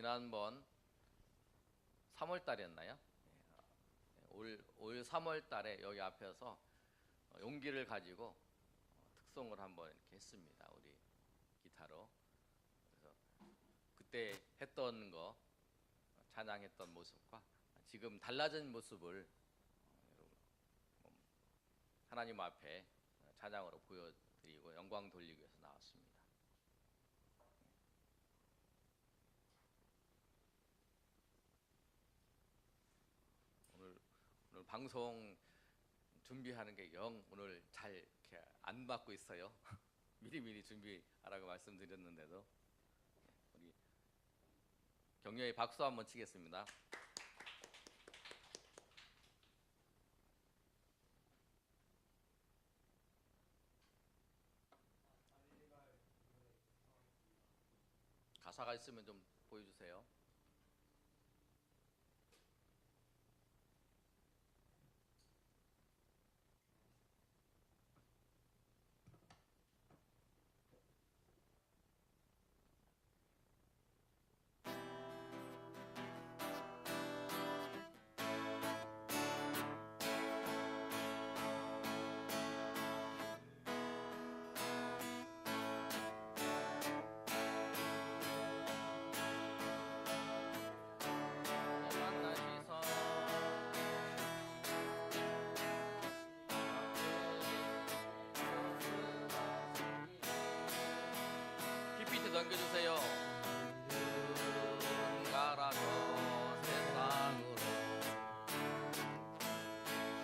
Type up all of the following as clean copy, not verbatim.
지난번 3월 달이었나요? 올 3월 달에 여기 앞에서 용기를 가지고 특송을 한번 이렇게 했습니다. 우리 기타로. 그래서 그때 했던 거, 찬양했던 모습과 지금 달라진 모습을 하나님 앞에 찬양으로 보여드리고 영광 돌리기 위해서 나왔습니다. 오늘 방송 준비하는 게 오늘 잘 이렇게 안 받고 있어요. 미리미리 준비하라고 말씀드렸는데도 우리 격려의 박수 한번 치겠습니다. 가사가 있으면 좀 보여주세요. PPT 넘겨주세요. 가라서 세상으로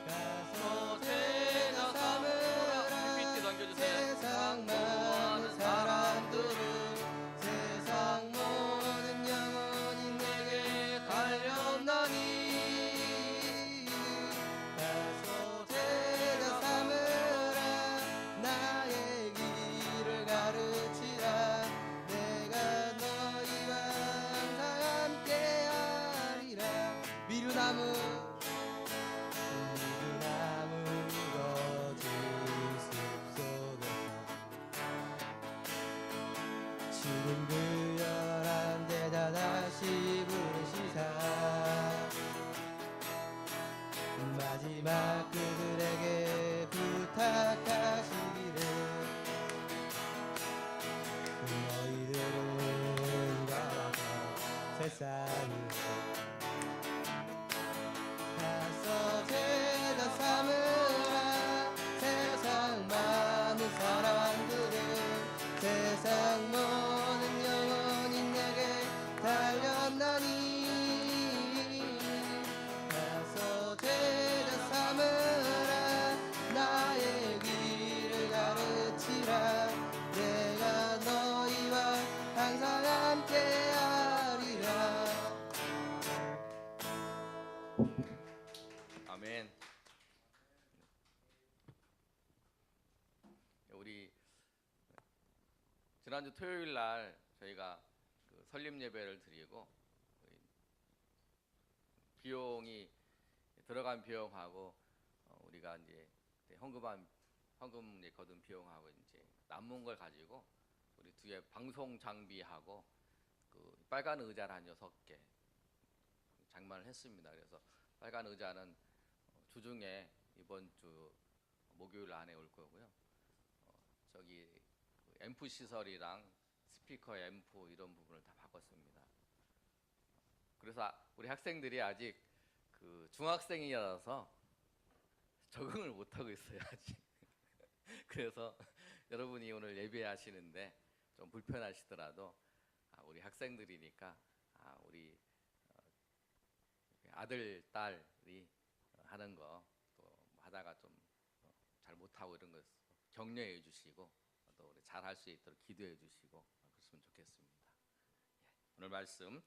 가서 제자 삼으라. PPT 넘겨주세요. 세상 많은 사람들은 세상 모든 영혼이 내게 달렸나니 가서 제자 삼으라. 나의 길을 가르치라. 내가 너희와 항상 함께하리라. 미루나무 지금 그 열한 대다 다시 부르시사 마지막 그들에게 부탁하시기를 너희들은 가서 세상을 가서 제자 삼으라. 세상 많은 사람들은 세상 모든 영혼이 내게 달렸나니 가서 제자 삼으라. 나의 길을 가르치라. 내가 너희와 항상 함께하리라. 아멘. 우리 지난주 토요일 날 저희가 그 설립 예배를 드리고 비용이 들어간 비용하고 우리가 이제 헌금 거둔 비용하고 이제 남은 걸 가지고 우리 뒤에 방송 장비하고 그 빨간 의자를 한 6개 장만을 했습니다. 그래서 빨간 의자는 주중에 이번 주 목요일 안에 올 거고요. 저기 그 앰프 시설이랑 스피커 앰프 이런 부분을 다 바꿨습니다. 그래서 우리 학생들이 아직 그 중학생이라서 적응을 못 하고 있어요 아직. 그래서 여러분이 오늘 예배하시는데 좀 불편하시더라도 우리 학생들이니까 우리 아들 딸이 하는 거 또 하다가 좀 잘 못하고 이런 거 격려해 주시고 또 우리 잘할 수 있도록 기도해 주시고 그랬으면 좋겠습니다. 오늘 말씀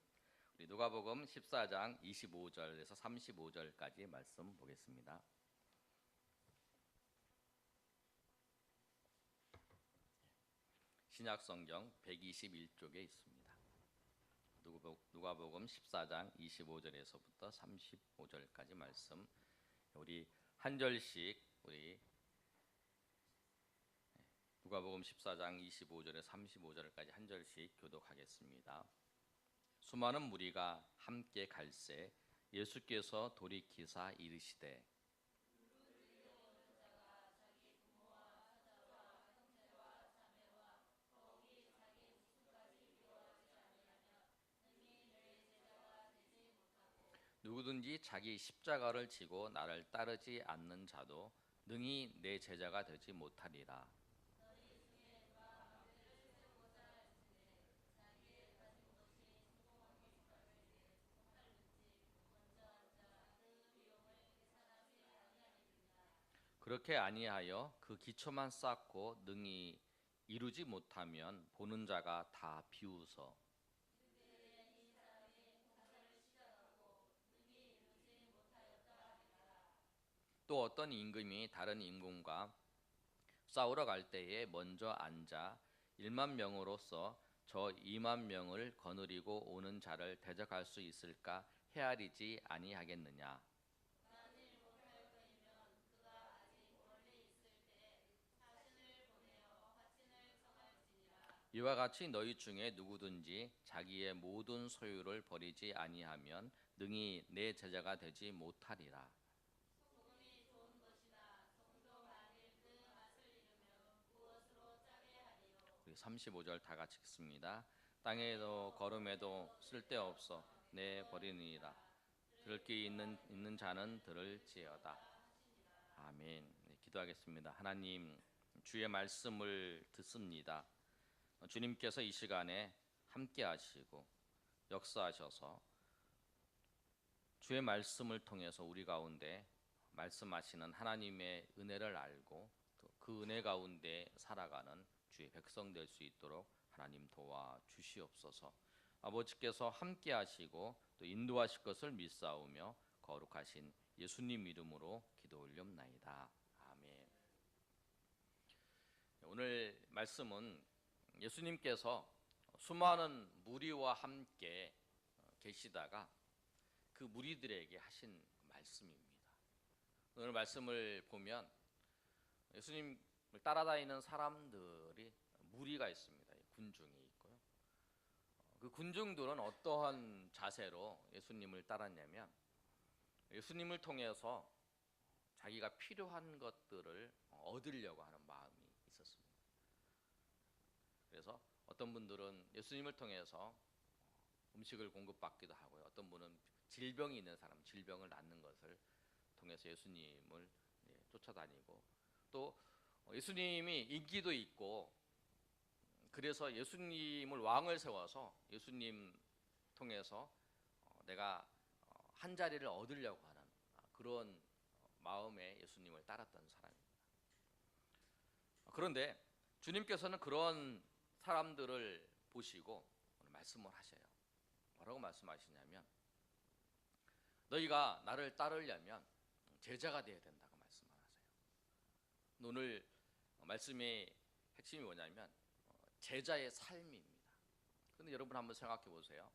우리 누가복음 14장 25절에서 35절까지 말씀 보겠습니다. 신약성경 121쪽에 있습니다. 누가복음 14장 25절에서부터 35절까지 말씀 우리 한 절씩 우리 누가복음 14장 25절에 35절까지 한 절씩 교독하겠습니다. 수많은 무리가 함께 갈새 예수께서 돌이키사 이르시되 누구든지 자기 십자가를 지고 나를 따르지 않는 자도 능히 내 제자가 되지 못하리라. 그렇게 아니하여 그 기초만 쌓고 능히 이루지 못하면 보는 자가 다 비웃어. 또 어떤 임금이 다른 임금과 싸우러 갈 때에 먼저 앉아 1만 명으로서 저 2만 명을 거느리고 오는 자를 대적할 수 있을까 헤아리지 아니하겠느냐. 이와 같이 너희 중에 누구든지 자기의 모든 소유를 버리지 아니하면 능히 내 제자가 되지 못하리라. 우리 35절 다 같이 읽습니다. 땅에도 걸음에도 쓸데없어 내 버리니라. 들을 귀 있는 자는 들을지어다. 아멘. 네, 기도하겠습니다. 하나님, 주의 말씀을 듣습니다. 주님께서 이 시간에 함께 하시고 역사하셔서 주의 말씀을 통해서 우리 가운데 말씀하시는 하나님의 은혜를 알고 또 그 은혜 가운데 살아가는 주의 백성 될 수 있도록 하나님 도와 주시옵소서. 아버지께서 함께 하시고 또 인도하실 것을 믿사오며 거룩하신 예수님 이름으로 기도 올렵나이다. 아멘. 오늘 말씀은 예수님께서 수많은 무리와 함께 계시다가 그 무리들에게 하신 말씀입니다. 오늘 말씀을 보면 예수님을 따라다니는 사람들이 무리가 있습니다. 군중이 있고요. 그 군중들은 어떠한 자세로 예수님을 따랐냐면 예수님을 통해서 자기가 필요한 것들을 얻으려고 하는 마음이 있었습니다. 그래서 어떤 분들은 예수님을 통해서 음식을 공급받기도 하고요. 어떤 분은 질병이 있는 사람, 질병을 낫는 것을 통해서 예수님을 쫓아다니고 또 예수님이 인기도 있고 그래서 예수님을 왕을 세워서 예수님 통해서 내가 한 자리를 얻으려고 하는 그런 마음에 예수님을 따랐던 사람입니다. 그런데 주님께서는 그런 사람들을 보시고 말씀을 하셔요. 뭐라고 말씀하시냐면 너희가 나를 따르려면 제자가 되어야 된다고 말씀을 하세요. 오늘 말씀의 핵심이 뭐냐면 제자의 삶입니다. 그런데 여러분 한번 생각해 보세요.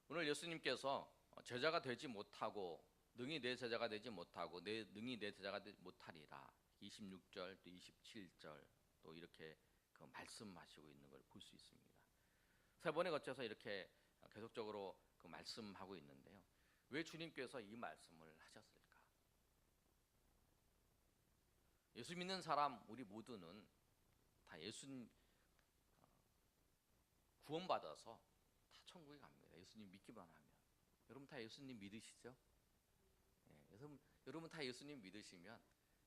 오늘 예수님께서 제자가 되지 못하고 능히 내 제자가 되지 못하고 능히 내 제자가 되지 못하리라 26절 또 27절 또 이렇게 그 말씀하시고 있는 걸 볼 수 있습니다. 세 번에 거쳐서 이렇게 계속적으로 그 말씀하고 있는데요. 왜 주님께서 이 말씀을 하셨을까? 예수 믿는 사람 우리 모두는 다 예수 구원받아서 다 천국에 갑니다. 예수님 믿기만 하면. 여러분 다 예수님 믿으시죠? 여러분 다 예수님 믿으시면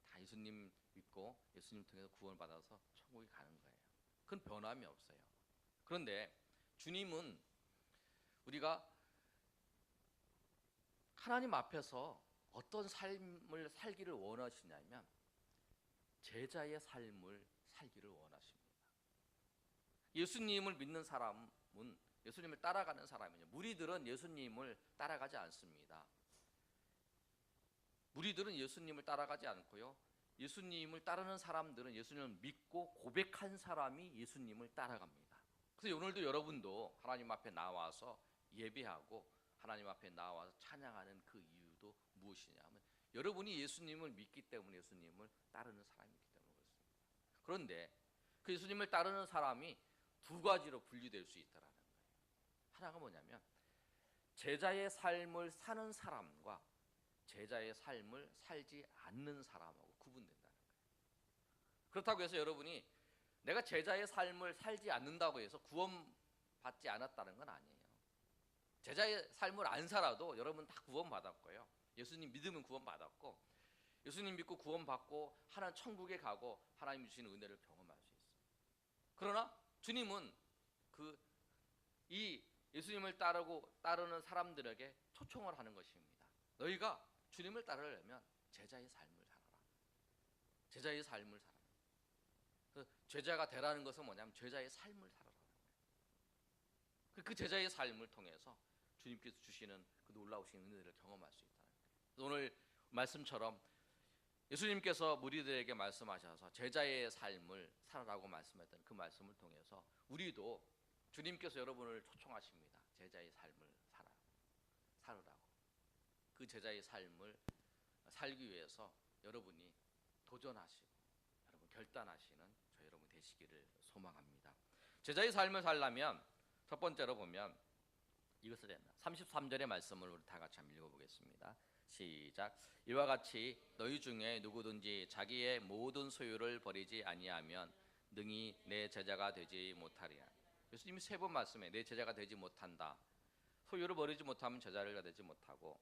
다 예수님 믿고 예수님 통해서 구원받아서 천국에 가는 거예요. 그건 변함이 없어요. 그런데 주님은 우리가 하나님 앞에서 어떤 삶을 살기를 원하시냐면 제자의 삶을 살기를 원하십니다. 예수님을 믿는 사람은 예수님을 따라가는 사람이냐. 무리들은 예수님을 따라가지 않습니다. 무리들은 예수님을 따라가지 않고요. 예수님을 따르는 사람들은 예수님을 믿고 고백한 사람이 예수님을 따라갑니다. 그래서 오늘도 여러분도 하나님 앞에 나와서 예배하고 하나님 앞에 나와서 찬양하는 그 이유도 무엇이냐면 여러분이 예수님을 믿기 때문에 예수님을 따르는 사람이기 때문에 그렇습니다. 그런데 그 예수님을 따르는 사람이 두 가지로 분류될 수 있다라는 거예요. 하나가 뭐냐면 제자의 삶을 사는 사람과 제자의 삶을 살지 않는 사람하고 구분된다는 거예요. 그렇다고 해서 여러분이 내가 제자의 삶을 살지 않는다고 해서 구원받지 않았다는 건 아니에요. 제자의 삶을 안 살아도 여러분 다 구원받았고요. 예수님 믿으면 구원받았고, 예수님 믿고 구원받고 하나님 천국에 가고 하나님 주시는 은혜를 경험할 수 있어요. 그러나 주님은 이 예수님을 따르는 사람들에게 초청을 하는 것입니다. 너희가 주님을 따르려면 제자의 삶을 살아라. 제자의 삶을 살아라. 제자가 되라는 것은 뭐냐면 제자의 삶을 살아라는 거예요. 그 제자의 삶을 통해서 주님께서 주시는 그 놀라우신 은혜를 경험할 수 있다는 거예요. 오늘 말씀처럼 예수님께서 무리들에게 말씀하셔서 제자의 삶을 살아라고 말씀했던 그 말씀을 통해서 우리도 주님께서 여러분을 초청하십니다. 제자의 삶을 살으라고. 그 제자의 삶을 살기 위해서 여러분이 도전하시고 여러분 결단하시는 저 여러분 되시기를 소망합니다. 제자의 삶을 살려면 첫 번째로 보면 이것을 했나 33절의 말씀을 우리 다 같이 한번 읽어보겠습니다. 시작. 이와 같이 너희 중에 누구든지 자기의 모든 소유를 버리지 아니하면 능히 내 제자가 되지 못하리라. 예수님이 세 번 말씀해 내 제자가 되지 못한다. 소유를 버리지 못하면 제자가 되지 못하고,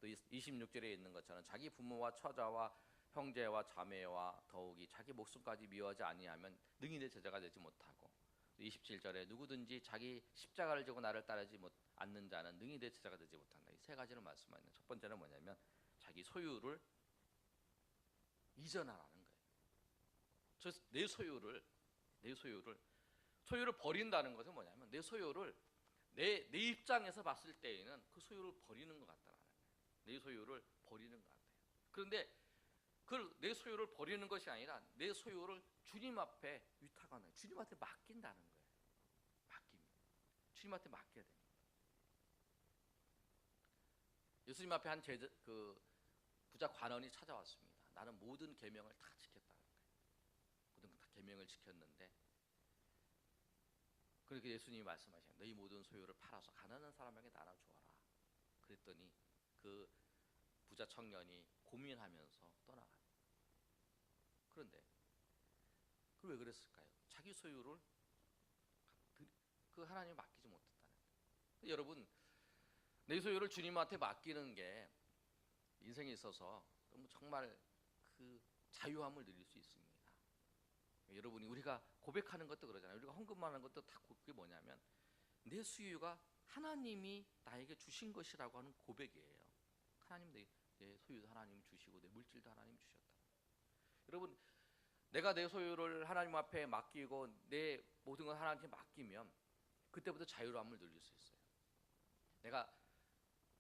또 26절에 있는 것처럼 자기 부모와 처자와 형제와 자매와 더욱이 자기 목숨까지 미워하지 아니하면 능히 내 제자가 되지 못하고, 27절에 누구든지 자기 십자가를 지고 나를 따르지 않는 자는 능히 내 제자가 되지 못한다. 이 세 가지를 말씀하는 첫 번째는 뭐냐면 자기 소유를 이전하라는 거예요. 내 소유를 버린다는 것은 뭐냐면 내 소유를 내 입장에서 봤을 때에는 그 소유를 버리는 것 같다는 거예요. 내 소유를 버리는 것 같아요. 그런데 내 소유를 버리는 것이 아니라 내 소유를 주님 앞에 위탁하는 거예요. 주님한테 맡긴다는 거예요. 주님한테 맡겨야 됩니다. 예수님 앞에 한 부자 관원이 찾아왔습니다. 나는 모든 계명을 다 지켰다는 거예요. 모든 다 계명을 지켰는데, 그렇게 예수님이 말씀하시는 너희 모든 소유를 팔아서 가난한 사람에게 나눠주어라. 그랬더니 그 부자 청년이 고민하면서 떠나가요. 그런데 왜 그랬을까요? 자기 소유를 그 하나님에 맡기지 못했다는 거예요. 여러분, 내 소유를 주님한테 맡기는 게 인생에 있어서 정말 그 자유함을 누릴 수 있습니다. 여러분이 우리가 고백하는 것도 그러잖아요. 우리가 헌금하는 것도 다 그게 뭐냐면 내 소유가 하나님이 나에게 주신 것이라고 하는 고백이에요. 하나님 내 소유도 하나님 주시고 내 물질도 하나님 주셨다. 여러분, 내가 내 소유를 하나님 앞에 맡기고 내 모든 걸 하나님께 맡기면 그때부터 자유함을 누릴 수 있어요. 내가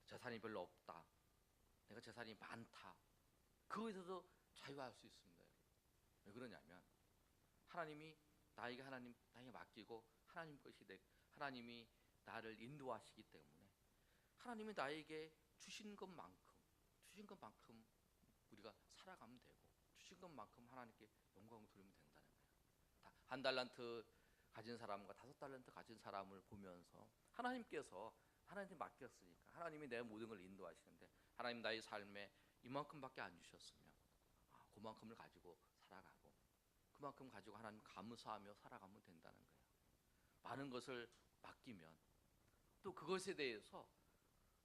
재산이 별로 없다, 내가 재산이 많다, 그거에서도 자유할 수 있습니다. 왜 그러냐면 하나님이 나에게 맡기고 하나님이 나를 인도하시기 때문에 하나님이 나에게 주신 것만큼 우리가 살아가면 되고, 주신 것만큼 하나님께 영광을 돌리면 된다는 거예요. 한 달란트 가진 사람과 5달란트 가진 사람을 보면서 하나님께서 하나님께 맡겼으니까 하나님이 내 모든 걸 인도하시는데, 하나님 나의 삶에 이만큼밖에 안 주셨으면 그만큼을 가지고 살아가고 그만큼 가지고 하나님 감사하며 살아가면 된다는 거예요. 많은 것을 맡기면 또 그것에 대해서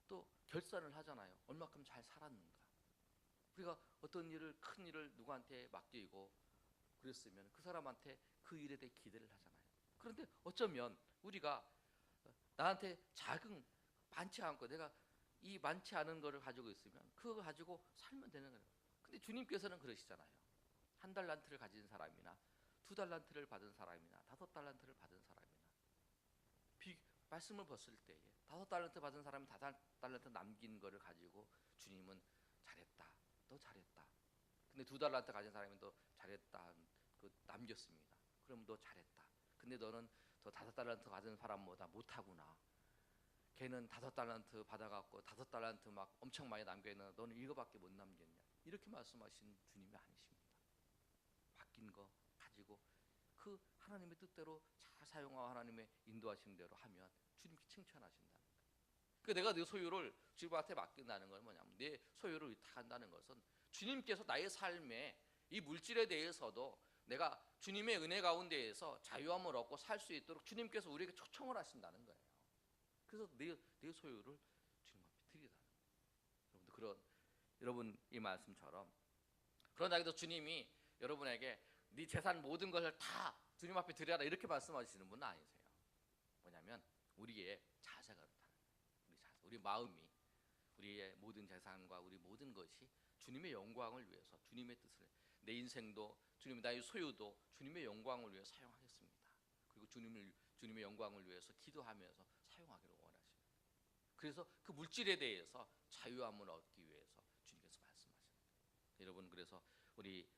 또 결산을 하잖아요. 얼마큼 잘 살았는가. 우리가 어떤 큰 일을 누구한테 맡기고 그랬으면 그 사람한테 그 일에 대해 기대를 하잖아요. 그런데 어쩌면 우리가 나한테 많지 않고 내가 이 많지 않은 거를 가지고 있으면 그거 가지고 살면 되는 거예요. 근데 주님께서는 그러시잖아요. 1달란트를 가진 사람이나 2달란트를 받은 사람이나 5달란트를 받은 사람이나 말씀을 봤을 때에 5달란트 받은 사람이 5달란트 남긴 거를 가지고 주님은 잘했다, 너 잘했다. 근데 2달란트 가진 사람이 너 잘했다, 남겼습니다. 그럼 너 잘했다. 근데 너는 더 5달란트 가진 사람보다 못하구나. 걔는 5달란트 받아갖고 5달란트 막 엄청 많이 남겨있는 너는 이거밖에 못 남겼냐. 이렇게 말씀하신 주님이 아니십니다. 맡긴 거 가지고 그 하나님의 뜻대로 잘 사용하고 하나님의 인도하심대로 하면 주님께 칭찬하신다는 거예요. 그 내가 내 소유를 주님한테 맡긴다는 건 뭐냐면, 내 소유를 위탁한다는 것은 주님께서 나의 삶에 이 물질에 대해서도 내가 주님의 은혜 가운데에서 자유함을 얻고 살 수 있도록 주님께서 우리에게 초청을 하신다는 거예요. 그래서 내 소유를 주님 앞에 드리라는 거예요. 여러분 이 말씀처럼, 그러나 해도 주님이 여러분에게 네 재산 모든 것을 다 주님 앞에 드려라 이렇게 말씀하시는 분은 아니세요. 뭐냐면 우리의 자세가 그렇다는 거예요. 우리 마음이, 우리의 모든 재산과 우리 모든 것이 주님의 영광을 위해서, 주님의 뜻을, 내 인생도 주님, 나의 소유도 주님의 영광을 위해 사용하겠습니다. 그리고 주님의 영광을 위해서 기도하면서 사용하기를 원하십니다. 그래서 그 물질에 대해서 자유함을 얻기 위해서 주님께서 말씀하십니다. 여러분, 그래서 우리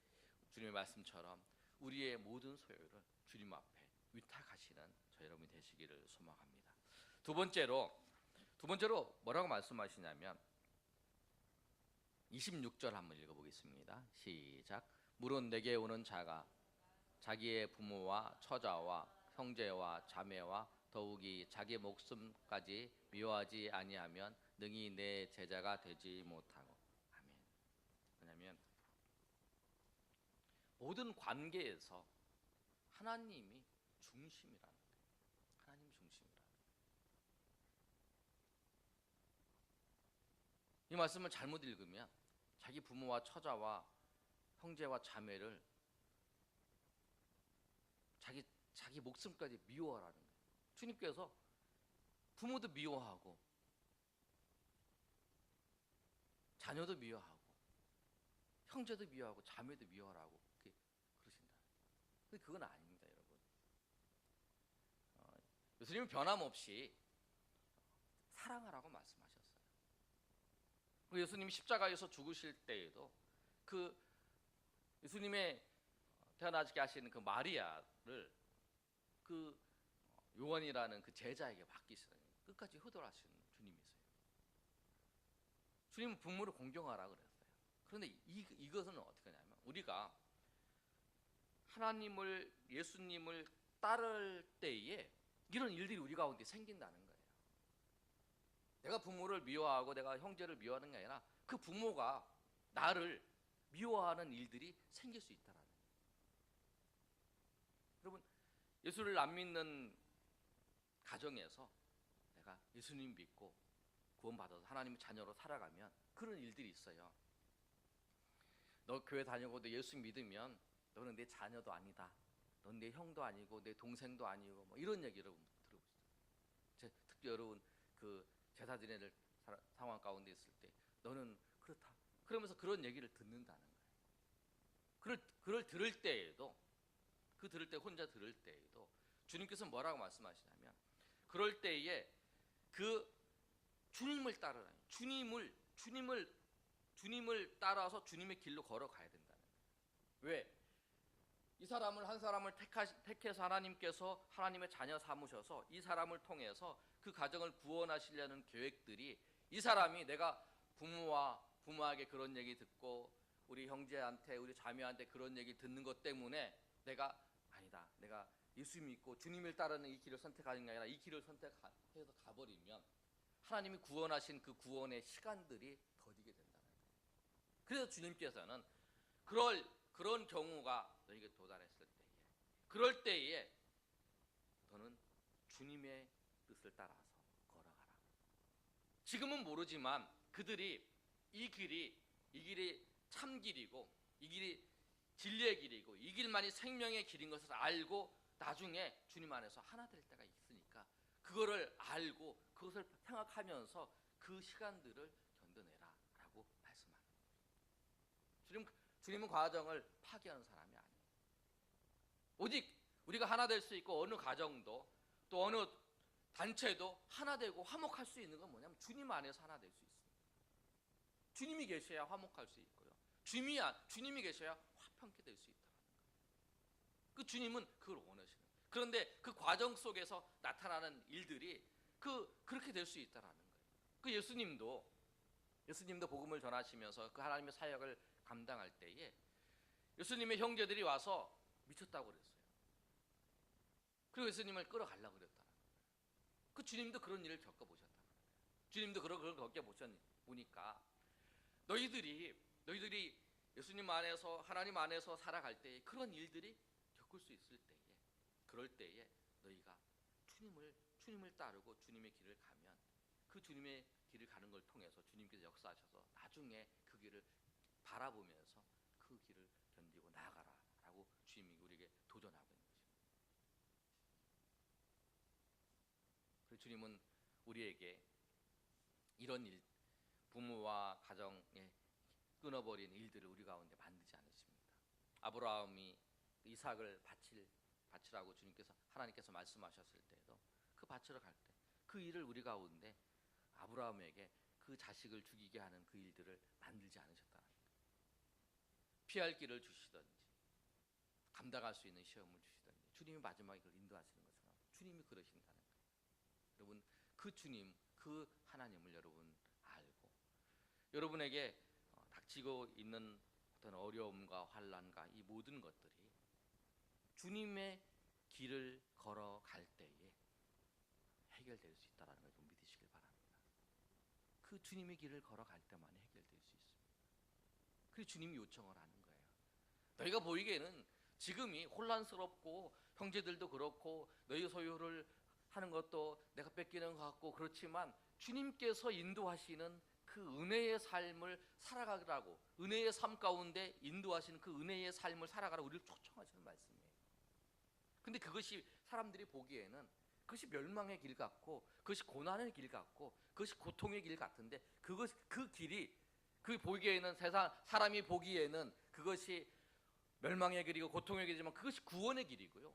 주님의 말씀처럼 우리의 모든 소유를 주님 앞에 위탁하시는 저 여러분이 되시기를 소망합니다. 두 번째로 뭐라고 말씀하시냐면 26절 한번 읽어보겠습니다. 시작. 물은 내게 오는 자가 자기의 부모와 처자와 형제와 자매와 더욱이 자기 목숨까지 미워하지 아니하면 능히 내 제자가 되지 못하고. 아멘. 왜냐하면 모든 관계에서 하나님이 중심이라는 거예요. 하나님 중심이라는 거예요. 이 말씀을 잘못 읽으면 자기 부모와 처자와 형제와 자매를 자기 목숨까지 미워하라는 거예요. 주님께서 부모도 미워하고 자녀도 미워하고 형제도 미워하고 자매도 미워하라고 그렇게 그러신다. 근데 그건 아닙니다, 여러분. 예수님은 변함없이 사랑하라고 말씀하셨어요. 예수님이 십자가에서 죽으실 때에도 그 예수님의 태어나게 하시는 그 마리아를 그 요한이라는 그 제자에게 맡기시더니 끝까지 효도하시는 주님이세요. 주님은 부모를 공경하라 그랬어요. 그런데 이것은 어떻게 하냐면, 우리가 하나님을, 예수님을 따를 때에 이런 일들이 우리 가운데 생긴다는 거예요. 내가 부모를 미워하고 내가 형제를 미워하는 게 아니라 그 부모가 나를 미워하는 일들이 생길 수 있다라는 거예요. 여러분, 예수를 안 믿는 가정에서 내가 예수님 믿고 구원받아서 하나님의 자녀로 살아가면 그런 일들이 있어요. 너 교회 다니고 너 예수 믿으면 너는 내 자녀도 아니다, 넌 내 형도 아니고 내 동생도 아니고, 뭐 이런 얘기 여러분 들어보시죠. 특히 여러분 그 제사 지내는 상황 가운데 있을 때 너는 그렇다, 그러면서 그런 얘기를 듣는다는 거예요. 그걸 들을 때에도, 혼자 들을 때에도 주님께서 뭐라고 말씀하시냐면, 그럴 때에 그 주님을 따르라, 주님을 따라서 주님의 길로 걸어가야 된다는 거예요. 왜? 이 사람을, 한 사람을 택해서 하나님께서 하나님의 자녀 삼으셔서 이 사람을 통해서 그 가정을 구원하시려는 계획들이, 이 사람이 내가 부모에게 그런 얘기 듣고 우리 형제한테, 우리 자매한테 그런 얘기 듣는 것 때문에 내가 아니다, 내가 예수 믿고 주님을 따르는 이 길을 선택하는 게 아니라 이 길을 선택해서 가버리면 하나님이 구원하신 그 구원의 시간들이 더디게 된다는 거예요. 그래서 주님께서는 그런 경우가 너에게 도달했을 때에, 그럴 때에 너는 주님의 뜻을 따라서 걸어가라. 지금은 모르지만 그들이 이 길이 참 길이고 이 길이 진리의 길이고 이 길만이 생명의 길인 것을 알고 나중에 주님 안에서 하나 될 때가 있으니까 그거를 알고 그것을 생각하면서 그 시간들을 견뎌내라라고 말씀합니다. 주님은 과정을 파기하는 사람이 아니에요. 오직 우리가 하나 될 수 있고 어느 가정도 또 어느 단체도 하나 되고 화목할 수 있는 건 뭐냐면 주님 안에서 하나 될 수 있습니다. 주님이 계셔야 화목할 수 있고요. 주님이 계셔야 화평케 될 수 있다는 거예요. 그 주님은 그걸 원하시는 거예요. 그런데 그 과정 속에서 나타나는 일들이 그렇게 될 수 있다는 거예요. 그 예수님도 복음을 전하시면서 그 하나님의 사역을 감당할 때에 예수님의 형제들이 와서 미쳤다고 그랬어요. 그리고 예수님을 끌어가려고 그랬다는 거예요. 그 주님도 그런 일을 겪어보셨다는 거예요. 주님도 그런 걸 겪어보니까 너희들이 예수님 안에서 하나님 안에서 살아갈 때에 그런 일들이 겪을 수 있을 때에 그럴 때에 너희가 주님을 따르고 주님의 길을 가면 그 주님의 길을 가는 걸 통해서 주님께서 역사하셔서 나중에 그 길을 바라보면서 그 길을 견디고 나아가라라고 주님이 우리에게 도전하고 있는 것입니다. 그리고 주님은 우리에게 이런 일, 부모와 가정에 끊어버린 일들을 우리 가운데 만들지 않으십니다. 아브라함이 이삭을 바치라고 주님께서 하나님께서 말씀하셨을 때에도 그 바치러 갈 때 그 일을 우리 가운데 아브라함에게 그 자식을 죽이게 하는 그 일들을 만들지 않으셨다는 거예요. 피할 길을 주시든지 감당할 수 있는 시험을 주시든지 주님이 마지막에 그걸 인도하시는 것처럼 주님이 그러신다는 거예요. 여러분 그 주님 그 하나님을 여러분 알고 여러분에게 닥치고 있는 어떤 어려움과 환난과 이 모든 것들이 주님의 길을 걸어갈 때에 해결될 수 있다는 걸 좀 믿으시길 바랍니다. 그 주님의 길을 걸어갈 때만 해결될 수 있습니다. 그래서 주님이 요청을 하는 거예요. 너희가 보이기에는 지금이 혼란스럽고 형제들도 그렇고 너희 소유를 하는 것도 내가 뺏기는 것 같고 그렇지만 주님께서 인도하시는 그 은혜의 삶을 살아가라고 은혜의 삶 가운데 인도하시는 그 은혜의 삶을 살아가라고 우리를 초청하시는 말씀이에요. 근데 그것이 사람들이 보기에는 그것이 멸망의 길 같고 그것이 고난의 길 같고 그것이 고통의 길 같은데 그 길이 그 보기에는 사람이 보기에는 그것이 멸망의 길이고 고통의 길이지만 그것이 구원의 길이고요.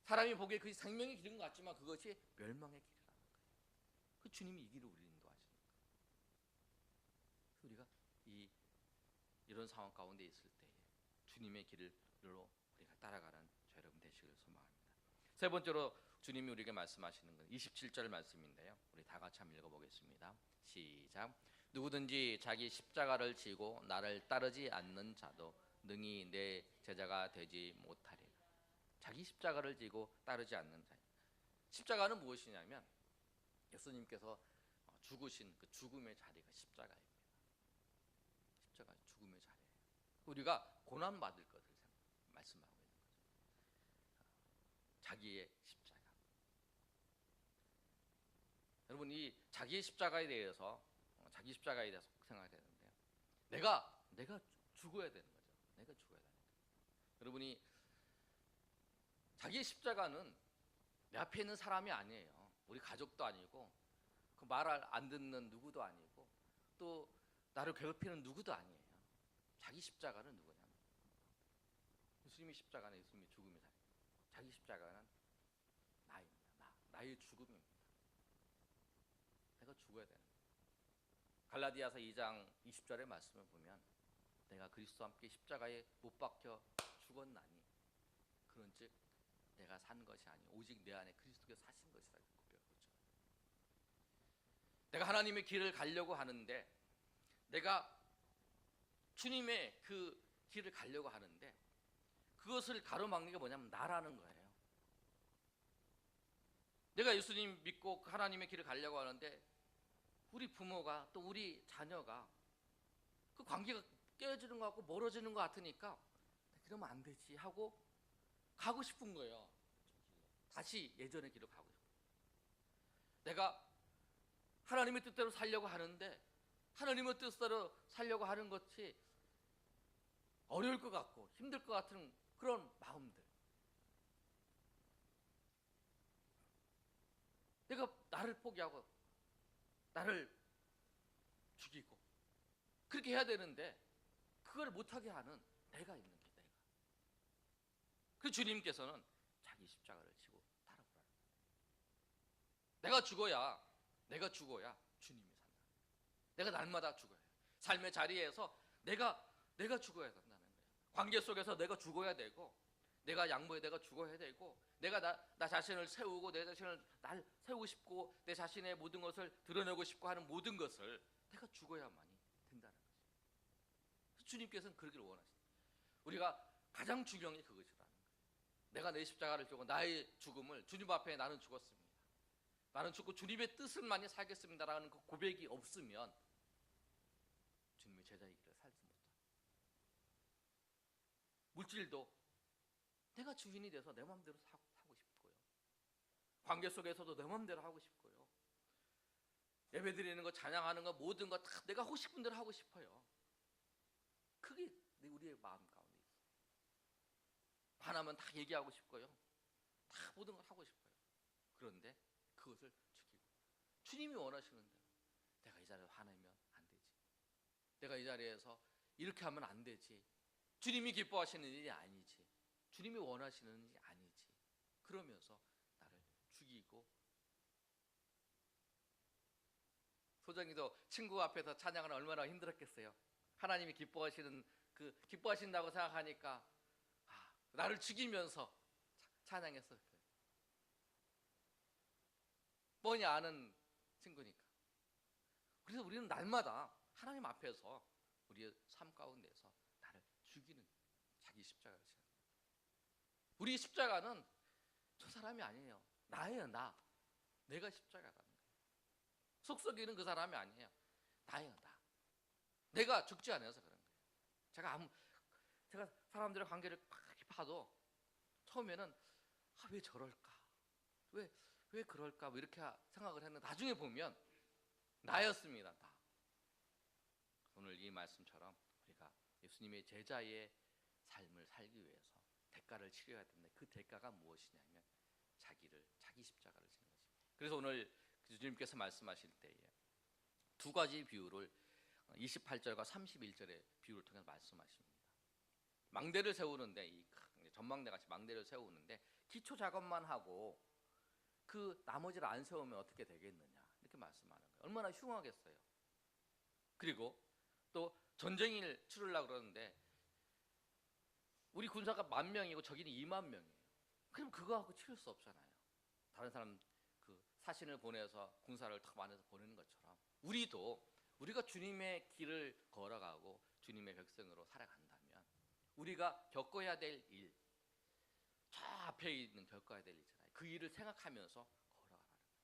사람이 보기에 그것이 생명의 길인 것 같지만 그것이 멸망의 길이라는 거예요. 그 주님이 이 길을 우리를 인도하시는 거예요. 우리가 이런 상황 가운데 있을 때에 주님의 길로 우리가 따라가는 저 여러분 되시길 소망합니다. 세 번째로 주님이 우리에게 말씀하시는 건 27절 말씀인데요. 우리 다 같이 한번 읽어보겠습니다. 시작. 누구든지 자기 십자가를 지고 나를 따르지 않는 자도 능히 내 제자가 되지 못하리라. 자기 십자가를 지고 따르지 않는 자. 십자가는 무엇이냐면 예수님께서 죽으신 그 죽음의 자리가 십자가입니다. 십자가 죽음의 자리예요. 우리가 고난 받을 것을 말씀하고 있는 거죠. 자기의 십자가. 여러분 이 자기의 십자가에 대해서 생각해야 되는데요. 내가 죽어야 되는 거죠. 내가 죽어야 되는 거죠. 여러분이 자기의 십자가는 내 앞에 있는 사람이 아니에요. 우리 가족도 아니고 그 말을 안 듣는 누구도 아니고 또 나를 괴롭히는 누구도 아니에요. 자기 십자가는 누구냐면 예수님의 십자가는 예수님의 죽음의 자리. 자기 십자가는 나입니다. 나의 죽음입니다. 내가 죽어야 되는 거예요. 갈라디아서 2장 20절의 말씀을 보면 내가 그리스도와 함께 십자가에 못 박혀 죽었나니 그런즉 내가 산 것이 아니요 오직 내 안에 그리스도께서 사신 것이라고 고백하죠. 내가 하나님의 길을 가려고 하는데 내가 주님의 그 길을 가려고 하는데 그것을 가로막는 게 뭐냐면 나라는 거예요. 내가 예수님 믿고 하나님의 길을 가려고 하는데 우리 부모가 또 우리 자녀가 그 관계가 깨어지는 것 같고 멀어지는 것 같으니까 그러면 안 되지 하고 가고 싶은 거예요. 다시 예전의 길로 가고 싶어요. 내가 하나님의 뜻대로 살려고 하는데 하나님의 뜻대로 살려고 하는 것이 어려울 것 같고 힘들 것 같은 그런 마음들. 내가 나를 포기하고 나를 죽이고 그렇게 해야 되는데 그걸 못하게 하는 내가 있는 게 내가. 그 주님께서는 자기 십자가를 지고 따라오라는 거예요. 내가 죽어야 주님이 산다. 내가 날마다 죽어야 해요. 삶의 자리에서 내가 죽어야 된다는 거예요. 관계 속에서 내가 죽어야 되고 내가 양보해 내가 죽어야 되고 내가 나 자신을 세우고 내 자신을 날 세우고 싶고 내 자신의 모든 것을 드러내고 싶고 하는 모든 것을 내가 죽어야만이 된다는 거죠. 주님께서는 그러기를 원하십니다. 우리가 가장 중요한 게 그것이라는 거예요. 내가 내 십자가를 지고 나의 죽음을 주님 앞에 나는 죽었습니다. 나는 죽고 주님의 뜻을 많이 살겠습니다라는 그 고백이 없으면 주님의 제자의 길을 살지 못합니다. 물질도 내가 주인이 돼서 내 마음대로 사고 싶고요. 관계 속에서도 내 마음대로 하고 싶고요. 예배 드리는 거, 찬양하는 거, 모든 거 다 내가 하고 싶은 대로 하고 싶어요. 그게 우리의 마음 가운데 있어요. 화나면 다 얘기하고 싶고요. 다 모든 걸 하고 싶어요. 그런데 그것을 죽이고 주님이 원하시는 대로 내가 이 자리에서 화내면 안 되지. 내가 이 자리에서 이렇게 하면 안 되지. 주님이 기뻐하시는 일이 아니지. 주님이 원하시는 일이 아니지. 그러면서 나를 죽이고, 소정이도 친구 앞에서 찬양을 얼마나 힘들었겠어요. 하나님이 기뻐하신다고 생각하니까 나를 죽이면서 찬양했어요. 뻔히 아는 친구니까. 그래서 우리는 날마다 하나님 앞에서 우리의 삶 가운데서 나를 죽이는 자기 십자가를 지는 거예요. 우리 십자가는 저 사람이 아니에요. 나예요. 내가 십자가라는 거예요. 속썩이는 그 사람이 아니에요. 나예요. 내가 죽지 않아서 그런 거예요. 제가 사람들의 관계를 봐도 처음에는 왜 저럴까? 왜 그럴까? 뭐 이렇게 생각을 했는데 나중에 보면 나였습니다. 오늘 이 말씀처럼 우리가 예수님의 제자의 삶을 살기 위해서 대가를 치러야 되는데 그 대가가 무엇이냐면 자기 십자가를 지는 것입니다. 그래서 오늘 주님께서 말씀하실 때에 두 가지 비유를 28절과 31절의 비유를 통해서 말씀하십니다. 망대를 세우는데, 이 전망대 같이 망대를 세우는데 기초 작업만 하고 그 나머지를 안 세우면 어떻게 되겠느냐, 이렇게 말씀하는 거예요. 얼마나 흉하겠어요. 그리고 또 전쟁을 치르려고 그러는데 우리 군사가 10,000명이고 저기는 20,000명이에요. 그럼 그거하고 치를 수 없잖아요. 다른 사람 그 사신을 보내서 군사를 탁 많이 보내는 것처럼 우리가 주님의 길을 걸어가고 주님의 백성으로 살아간다면 우리가 겪어야 될 일, 저 앞에 있는 겪어야 될 일 있잖아요. 그 일을 생각하면서 걸어가라는 거예요.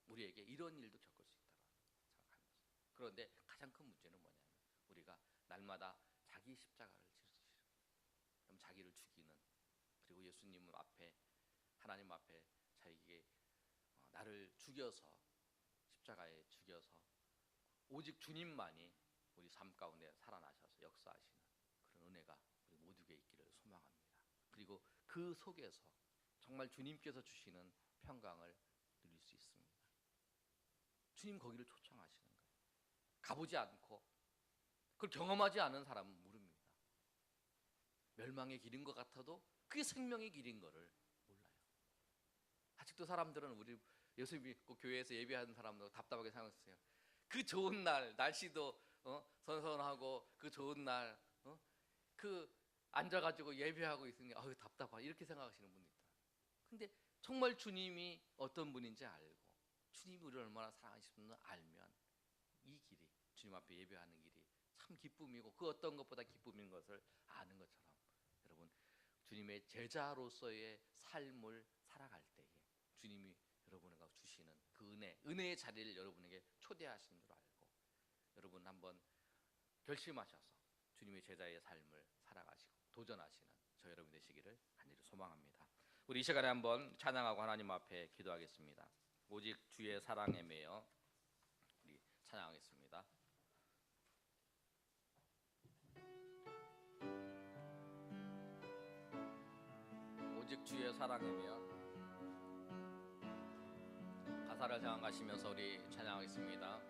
우리에게 이런 일도 겪을 수 있다고 생각하면서. 그런데 가장 큰 문제는 뭐냐면 우리가 날마다 자기 십자가를 질 수 있어요. 그럼 자기를 죽이는, 그리고 예수님 앞에, 하나님 앞에 자기에게 나를 죽여서, 십자가에 죽여서 오직 주님만이 우리 삶 가운데 살아나셔서 역사하시는 그런 은혜가 우리 모두에게 있기를 소망합니다. 그리고 그 속에서 정말 주님께서 주시는 평강을 누릴 수 있습니다. 주님 거기를 초청하시는 거예요. 가보지 않고 그걸 경험하지 않은 사람은 모릅니다. 멸망의 길인 것 같아도 그게 생명의 길인 거를 몰라요. 아직도 사람들은 우리 예수 믿고 교회에서 예배하는 사람도 답답하게 생각했어요. 그 좋은 날, 날씨도 선선하고 그 좋은 날, 그 앉아가지고 예배하고 있으니 답답하다, 이렇게 생각하시는 분이 있다. 근데 정말 주님이 어떤 분인지 알고 주님이 우리를 얼마나 사랑하시는지 알면 이 길이, 주님 앞에 예배하는 길이 참 기쁨이고 그 어떤 것보다 기쁨인 것을 아는 것처럼, 여러분 주님의 제자로서의 삶을 살아갈 때에 주님이 여러분에게 주시는 그 은혜의 자리를 여러분에게 초대하시는 줄 알고 여러분 한번 결심하셔서 주님의 제자의 삶을 살아가시고 도전하시는 저 여러분 되시기를 간절히 소망합니다. 우리 이 시간에 한번 찬양하고 하나님 앞에 기도하겠습니다. 오직 주의 사랑에 매여 우리 찬양하겠습니다. 오직 주의 사랑에 매여, 가사를 생각하시면서 우리 찬양하겠습니다.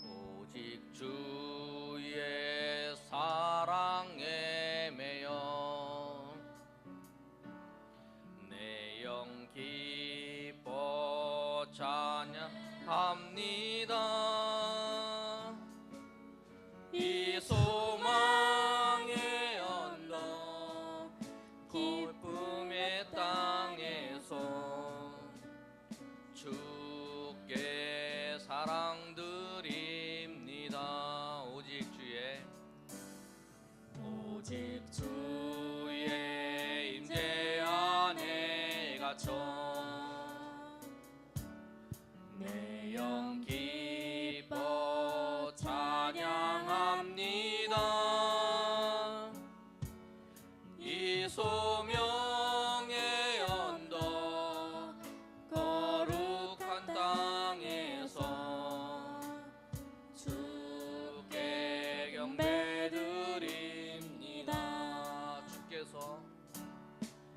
오직 주의 사랑에 매여 내 영 기뻐 찬양합니다. 이 소망의 언덕 기쁨의 땅에서 주께 사랑 드립니다. 오직 주의 갇혀 내 영 기뻐 찬양합니다. 이 소명의 언덕 거룩한 땅에서 주께 경배드립니다.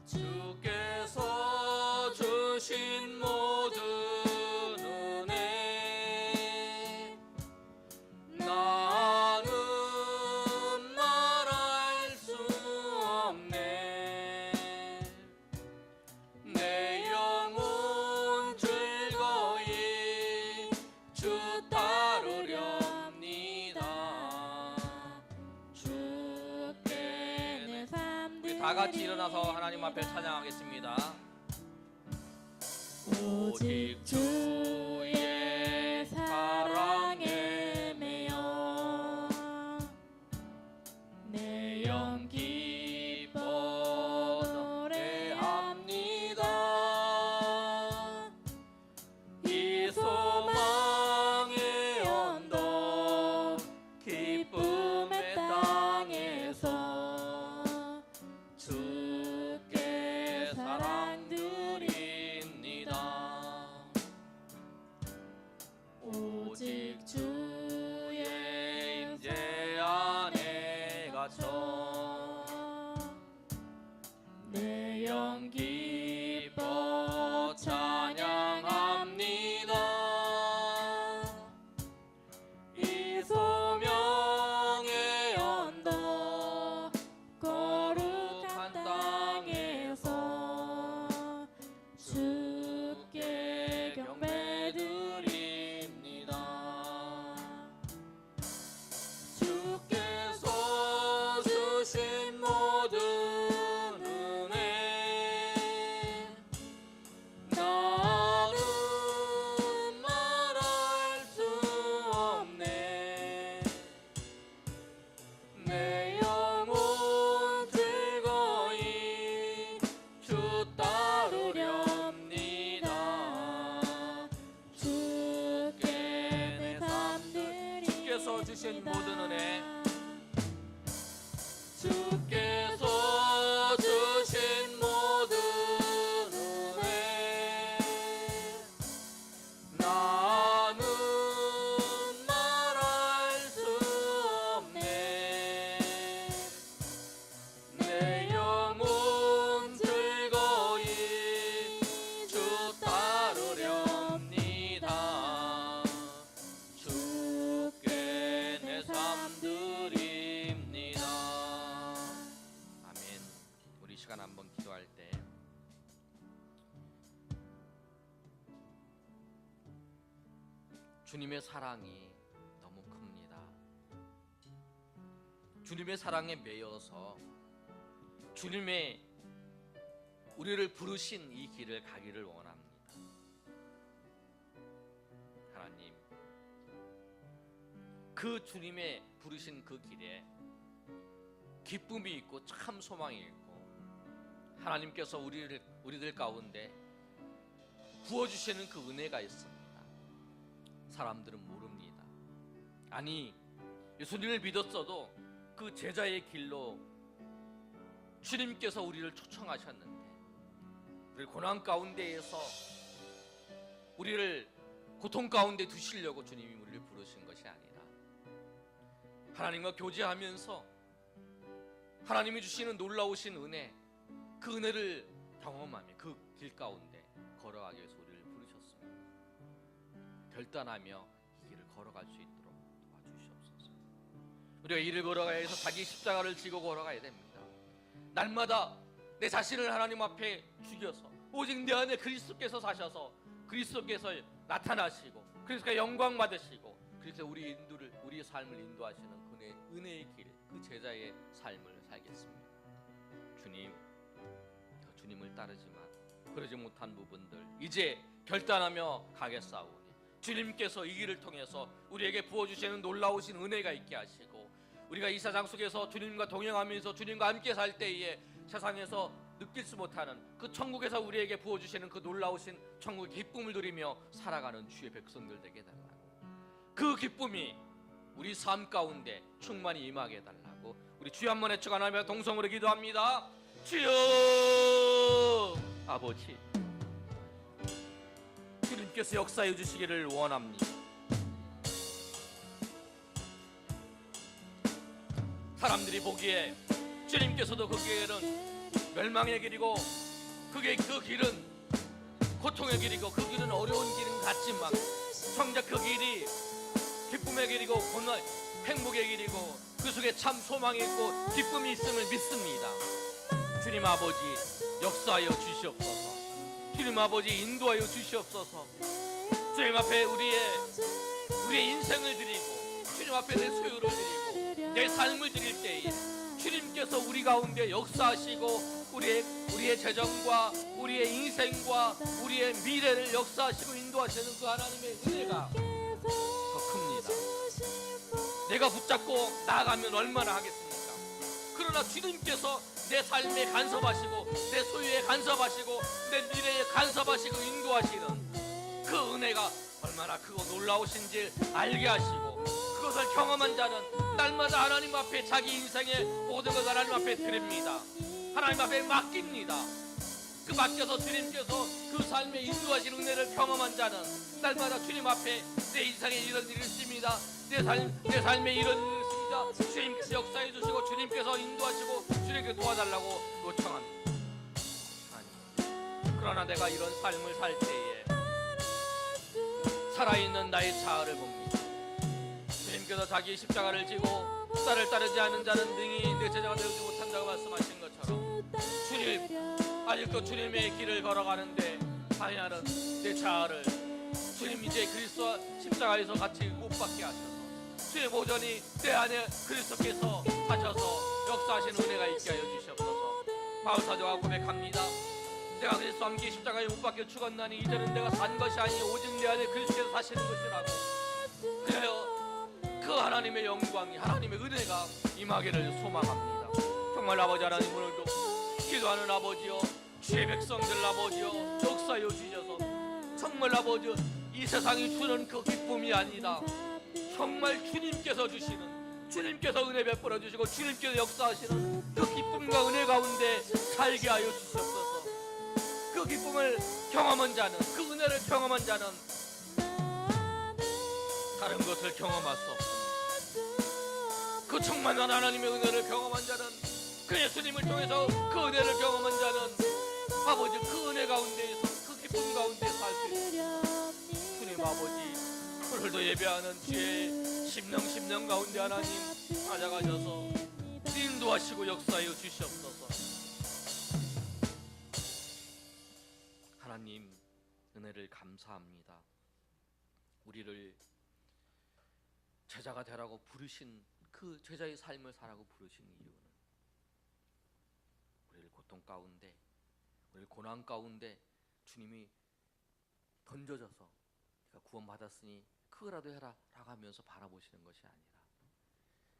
주께서 주신 모든 은혜 나는 말할 수 없네. 내 영혼 즐거이 주 따르렵니다. 주께 내 삶 우리 다 같이 일어나서 하나님 앞에 찬양하겠습니다. 오직 주의 사랑에 매여 내 영 기뻐 노래합니다. 이 소망의 언덕 기쁨의 땅에서 주께 사랑드립니다. 오직 주의 임재 안에 갇혀 내 영 기뻐 찬양합니다. 이 소명의 언덕 거룩한 땅에서 주께 경배드립니다. 주께서 주신 모든 은혜 나는 말할 수 없네. 내 영혼 즐거이 주 따르렵니다. 주께 내 삶 드립니다. 주께서 주신 모든 은혜 주께서 주신 모든 은혜 나는 말할 수 없네. 내 영혼 즐거이 주 따르렵니다. 주께 내 삶 드립니다. 아멘. 우리 시간 한번 기도할 때 주님의 사랑이 너무 큽니다. 주님의 사랑에 매여서 주님의 우리를 부르신 이 길을 가기를 원합니다. 하나님, 그 주님의 부르신 그 길에 기쁨이 있고 참 소망이 있고 하나님께서 우리들 가운데 부어주시는 그 은혜가 있습니다. 사람들은 모릅니다. 아니, 예수님을 믿었어도 그 제자의 길로 주님께서 우리를 초청하셨는데 우리 고난 가운데에서 우리를 고통 가운데 두시려고 주님이 우리를 부르신 것이 아니라 하나님과 교제하면서 하나님이 주시는 놀라우신 은혜, 그 은혜를 경험하며 그 길 가운데 걸어가기 위해서 우리를 부르셨습니다. 결단하며 이 길을 걸어갈 수 있도록 도와주시옵소서. 우리가 이 길을 걸어가야 해서 자기 십자가를 지고 걸어가야 됩니다. 날마다 내 자신을 하나님 앞에 죽여서 오직 내 안에 그리스도께서 사셔서 그리스도께서 나타나시고 그리스도께 영광 받으시고 그래서 우리의 삶을 인도하시는 은혜의 길, 그 제자의 삶을 살겠습니다. 주님, 더 주님을 따르지만 그러지 못한 부분들 이제 결단하며 가겠사오니 주님께서 이 길을 통해서 우리에게 부어주시는 놀라우신 은혜가 있게 하시고 우리가 이 세상 속에서 주님과 동행하면서 주님과 함께 살 때에 세상에서 느낄 수 못하는 그 천국에서 우리에게 부어주시는 그 놀라우신 천국의 기쁨을 누리며 살아가는 주의 백성들 되게 해달라고, 그 기쁨이 우리 삶 가운데 충만히 임하게 해달라고 우리 주여 한번 외쳐 하나님의 동성으로 기도합니다. 주여 아버지, 주님께서 역사해 주시기를 원합니다. 사람들이 보기에 주님께서도 그 길은 멸망의 길이고 그 길은 고통의 길이고 그 길은 어려운 길인 같지만 정작 그 길이 기쁨의 길이고 행복의 길이고 그 속에 참 소망이 있고 기쁨이 있음을 믿습니다. 주님 아버지 역사하여 주시옵소서. 주님 아버지 인도하여 주시옵소서. 주님 앞에 우리의 인생을 드리고 주님 앞에 내 소유를 드리고 내 삶을 드릴 때에 주님께서 우리 가운데 역사하시고 우리의 재정과 우리의 인생과 우리의 미래를 역사하시고 인도하시는 그 하나님의 은혜가 더 큽니다. 내가 붙잡고 나아가면 얼마나 하겠습니까? 그러나 주님께서 내 삶에 간섭하시고 내 소유에 간섭하시고 내 미래에 간섭하시고 인도하시는 그 은혜가 얼마나 크고 놀라우신지 알게 하시고 그것을 경험한 자는 날마다 하나님 앞에 자기 인생의 모든 것을 하나님 앞에 드립니다. 하나님 앞에 맡깁니다. 그 맡겨서 주님께서 그 삶에 인도하시는 은혜를 경험한 자는 날마다 주님 앞에 내 인생에 이런 일이 있습니다. 내 삶에 이런 일이 있습니다. 주님께서 역사해 주시고 주님께서 인도하시고 주님께서 도와달라고 요청합니다. 그러나 내가 이런 삶을 살 때에 살아있는 나의 자아를 봅니다. 주님께서 자기 십자가를 지고 나를 따르지 않는 자는 능히 내 제자가 되지 못한다고 말씀하신 것처럼 주님, 아직도 주님의 길을 걸어가는데 방해하는 내 자아를 주님 이제 그리스도와 십자가에서 같이 못 받게 하셔서 주님 오전이 내 안에 그리스도께서 하셔서 역사하시는 은혜가 있게 하여 주시옵소서. 바울사도가 고백합니다. 내가 그리스도와 함께 십자가에 못 박혀 죽었나니 이제는 내가 산 것이 아니 오직 내 안에 그리스도께서 사시는 것이라고. 그래요, 그 하나님의 영광이 하나님의 은혜가 임하기를 소망합니다. 정말 아버지 하나님, 오늘도 기도하는 아버지여, 주의 백성들 아버지여 역사하여 주셔서 정말 아버지 이 세상이 주는 그 기쁨이 아니다. 정말 주님께서 주시는, 주님께서 은혜 베풀어 주시고 주님께서 역사하시는 그 기쁨과 은혜 가운데 살게 하여 주시옵소서. 그 기쁨을 경험한 자는, 그 은혜를 경험한 자는 다른 것을 경험할 수 없습니다. 그 충만한 하나님의 은혜를 경험한 자는, 그 예수님을 통해서 그 은혜를 경험한 자는 아버지 그 은혜 가운데에서 그 기쁨 가운데 살 수 있습니다. 주님 아버지, 오늘도 예배하는 주의 심령 가운데 하나님 찾아가셔서 인도하시고 역사하여 주시옵소서. 하나님 은혜를 감사합니다. 우리를 제자가 되라고 부르신, 그 제자의 삶을 살라고 부르신 이유는 우리를 고통 가운데, 우리를 고난 가운데 주님이 던져져서 네가 구원받았으니 그거라도 해라 라고 하면서 바라보시는 것이 아니라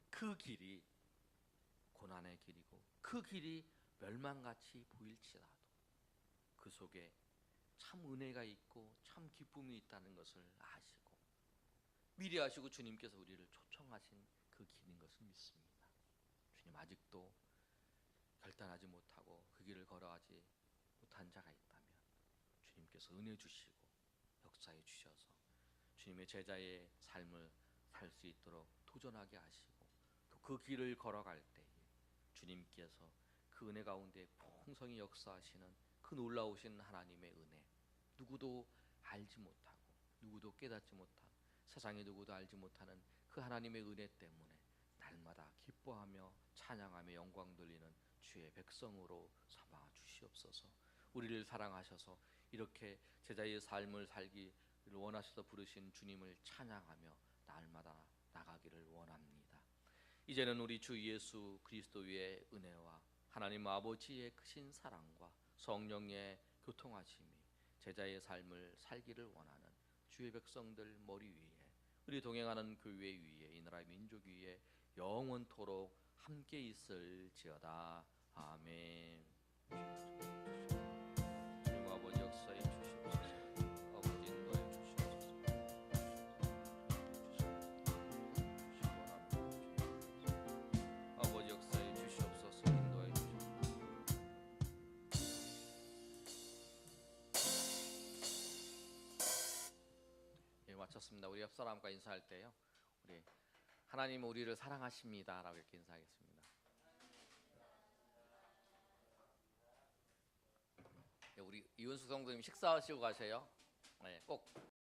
그 길이 고난의 길이고 그 길이 멸망같이 보일지라도 그 속에 참 은혜가 있고 참 기쁨이 있다는 것을 아시고 미리하시고 주님께서 우리를 초청하신 그 길인 것을 믿습니다. 주님, 아직도 결단하지 못하고 그 길을 걸어가지 못한 자가 있다면 주님께서 은혜 주시고 역사해 주셔서 주님의 제자의 삶을 살 수 있도록 도전하게 하시고 또 그 길을 걸어갈 때에 주님께서 그 은혜 가운데 풍성히 역사하시는 그 놀라우신 하나님의 은혜, 누구도 알지 못하고 누구도 깨닫지 못한, 세상에 누구도 알지 못하는 그 하나님의 은혜 때문에 날마다 기뻐하며 찬양하며 영광 돌리는 주의 백성으로 삼아 주시옵소서. 우리를 사랑하셔서 이렇게 제자의 삶을 살기를 원하셔서 부르신 주님을 찬양하며 날마다 나가기를 원합니다. 이제는 우리 주 예수 그리스도의 은혜와 하나님 아버지의 크신 사랑과 성령의 교통하심이 제자의 삶을 살기를 원하는 주의 백성들 머리 위에, 우리 동행하는 교회 위에, 이 나라의 민족 위에 영원토록 함께 있을지어다. 아멘. 주님 아버지 역사에 주시옵소서. 아버지 인도해 주시옵소서. 아버지 역사에 주시옵소서. 인도해 주시옵소서. 예, 마쳤습니다. 우리 옆 사람과 인사할 때요. 우리 하나님은 우리를 사랑하십니다라고 이렇게 인사하겠습니다. 예, 우리 이은숙 성도님 식사하시고 가세요. 네, 꼭